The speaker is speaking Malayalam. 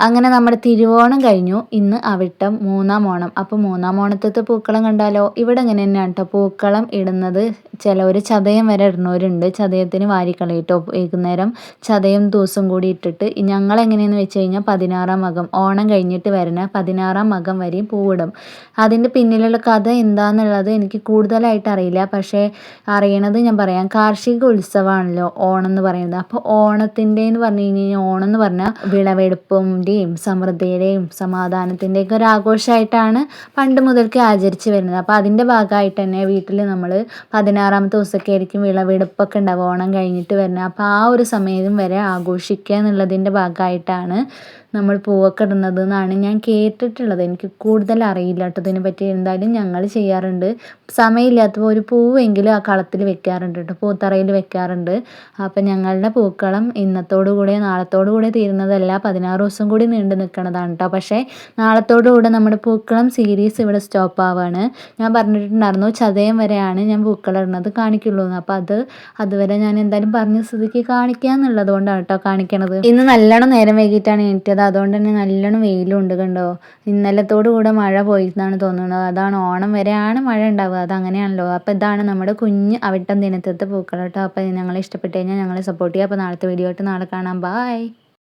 അങ്ങനെ നമ്മുടെ തിരുവോണം കഴിഞ്ഞു. ഇന്ന് അവിട്ടം, മൂന്നാം ഓണം. അപ്പോൾ മൂന്നാം ഓണത്തത്തെ പൂക്കളം കണ്ടാലോ? ഇവിടെ ഇങ്ങനെ തന്നെയാണ് കേട്ടോ പൂക്കളം ഇടുന്നത്. ചിലവർ ചതയം വരെ ഇടുന്നവരുണ്ട്. ചതയത്തിന് വാരിക്കളയിട്ടോ വൈകുന്നേരം ചതയം ദിവസം കൂടി ഇട്ടിട്ട്. ഞങ്ങൾ എങ്ങനെയെന്ന് വെച്ച് കഴിഞ്ഞാൽ 16-ാം മകം ഓണം കഴിഞ്ഞിട്ട് വരുന്ന 16-ാം മകം വരെയും പൂവിടും. അതിൻ്റെ പിന്നിലുള്ള കഥ എന്താണെന്നുള്ളത് എനിക്ക് കൂടുതലായിട്ട് അറിയില്ല. പക്ഷേ അറിയണത് ഞാൻ പറയാം. കാർഷിക ഉത്സവമാണല്ലോ ഓണം എന്ന് പറയുന്നത്. അപ്പോൾ ഓണത്തിൻ്റെ എന്ന് പറഞ്ഞു കഴിഞ്ഞാൽ ഓണം എന്ന് പറഞ്ഞാൽ വിളവെടുപ്പിൻ്റെയും സമൃദ്ധിയുടെയും സമാധാനത്തിൻ്റെയൊക്കെ ഒരു ആഘോഷമായിട്ടാണ് പണ്ട് മുതൽക്കേ ആചരിച്ച് വരുന്നത്. അപ്പോൾ അതിൻ്റെ ഭാഗമായിട്ട് തന്നെ വീട്ടിൽ നമ്മൾ 16-ാമത്തെ ദിവസമൊക്കെ ആയിരിക്കും വിളവെടുപ്പൊക്കെ ഉണ്ടാവുക ഓണം കഴിഞ്ഞിട്ട് വരുന്നത്. അപ്പോൾ ആ ഒരു സമയം വരെ ആഘോഷിക്കുക എന്നുള്ളതിൻ്റെ ഭാഗമായിട്ടാണ് നമ്മൾ പൂവൊക്കെ ഇടുന്നത് എന്നാണ് ഞാൻ കേട്ടിട്ടുള്ളത്. എനിക്ക് കൂടുതൽ അറിയില്ല കേട്ടോ ഇതിനെ പറ്റി. എന്തായാലും ഞങ്ങൾ ചെയ്യാറുണ്ട്. സമയമില്ലാത്തപ്പോൾ ഒരു പൂവെങ്കിലും ആ കളത്തിൽ വെക്കാറുണ്ട് കേട്ടോ, പൂത്തറയിൽ വെക്കാറുണ്ട്. അപ്പം ഞങ്ങളുടെ പൂക്കളം ഇന്നത്തോടുകൂടെ നാളത്തോടുകൂടെ തീരുന്നതല്ല, 16 ദിവസം കൂടി നീണ്ടു നിൽക്കുന്നതാണ് കേട്ടോ. പക്ഷേ നാളത്തോടുകൂടെ നമ്മുടെ പൂക്കളം സീരീസ് ഇവിടെ സ്റ്റോപ്പ് ആവുകയാണ്. ഞാൻ പറഞ്ഞിട്ടുണ്ടായിരുന്നു ചതയം വരെയാണ് ഞാൻ പൂക്കളം ഇടുന്നത് കാണിക്കുള്ളൂ എന്ന്. അപ്പോൾ അതുവരെ ഞാൻ എന്തായാലും പറഞ്ഞ സ്ഥിതിക്ക് കാണിക്കുക എന്നുള്ളത് കൊണ്ടാണ് കേട്ടോ കാണിക്കണത്. ഇന്ന് നല്ലോണം നേരം വൈകിട്ടാണ് എണീറ്റത്. അതുകൊണ്ട് തന്നെ നല്ലോണം വെയിലും ഉണ്ട് കണ്ടോ. ഇന്നലത്തോടു കൂടെ മഴ പോയിന്നാണ് തോന്നുന്നത്. അതാണ് ഓണം വരെയാണ് മഴ ഉണ്ടാവുക, അതങ്ങനെയാണല്ലോ. അപ്പോൾ ഇതാണ് നമ്മുടെ കുഞ്ഞ് അവിട്ടം ദിനത്തത്തെ പൂക്കളം കേട്ടോ. അപ്പോൾ ഞങ്ങളെ ഇഷ്ടപ്പെട്ട് കഴിഞ്ഞാൽ ഞങ്ങളെ സപ്പോർട്ട് ചെയ്യുക. അപ്പോൾ നാളത്തെ വീഡിയോ ആയിട്ട് നാളെ കാണാം. ബായ്.